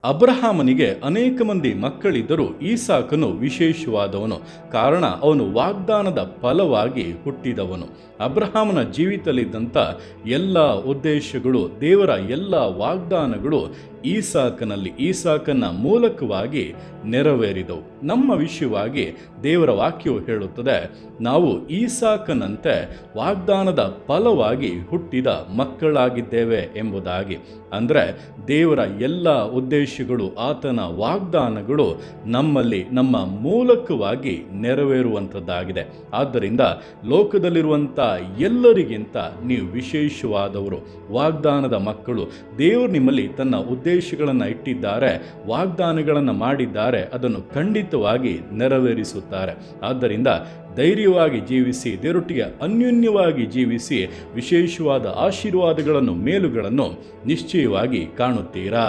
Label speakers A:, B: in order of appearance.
A: ಅಬ್ರಹಾಮನಿಗೆ ಅನೇಕ ಮಂದಿ ಮಕ್ಕಳಿದ್ದರೂ ಈಸಾಕನು ವಿಶೇಷವಾದವನು. ಕಾರಣ ಅವನು ವಾಗ್ದಾನದ ಫಲವಾಗಿ ಹುಟ್ಟಿದವನು. ಅಬ್ರಹಾಮನ ಜೀವಿತದಲ್ಲಿದ್ದಂಥ ಎಲ್ಲ ಉದ್ದೇಶಗಳು, ದೇವರ ಎಲ್ಲ ವಾಗ್ದಾನಗಳು ಈಸಾಕನ ಮೂಲಕವಾಗಿ ನೆರವೇರಿದವು. ನಮ್ಮ ವಿಷಯವಾಗಿ ದೇವರ ವಾಕ್ಯವು ಹೇಳುತ್ತದೆ, ನಾವು ಈಸಾಕನಂತೆ ವಾಗ್ದಾನದ ಫಲವಾಗಿ ಹುಟ್ಟಿದ ಮಕ್ಕಳಾಗಿದ್ದೇವೆ ಎಂಬುದಾಗಿ. ಅಂದರೆ ದೇವರ ಎಲ್ಲ ಉದ್ದೇಶಗಳು, ಆತನ ವಾಗ್ದಾನಗಳು ನಮ್ಮಲ್ಲಿ ನಮ್ಮ ಮೂಲಕವಾಗಿ ನೆರವೇರುವಂಥದ್ದಾಗಿದೆ. ಆದ್ದರಿಂದ ಲೋಕದಲ್ಲಿರುವಂಥ ಎಲ್ಲರಿಗಿಂತ ನೀವು ವಿಶೇಷವಾದವರು, ವಾಗ್ದಾನದ ಮಕ್ಕಳು. ದೇವರು ನಿಮ್ಮಲ್ಲಿ ತನ್ನ ಉದ್ದೇಶಗಳನ್ನು ಇಟ್ಟಿದ್ದಾರೆ, ವಾಗ್ದಾನಗಳನ್ನು ಮಾಡಿದ್ದಾರೆ, ಅದನ್ನು ಖಂಡಿತವಾಗಿ ನೆರವೇರಿಸುತ್ತಾರೆ. ಆದ್ದರಿಂದ ಧೈರ್ಯವಾಗಿ ಜೀವಿಸಿ, ದೇವರೊಟ್ಟಿಗೆ ಅನ್ಯೋನ್ಯವಾಗಿ ಜೀವಿಸಿ, ವಿಶೇಷವಾದ ಆಶೀರ್ವಾದಗಳನ್ನು, ಮೇಲುಗಳನ್ನು ನಿಶ್ಚಯವಾಗಿ ಕಾಣುತ್ತೀರಾ.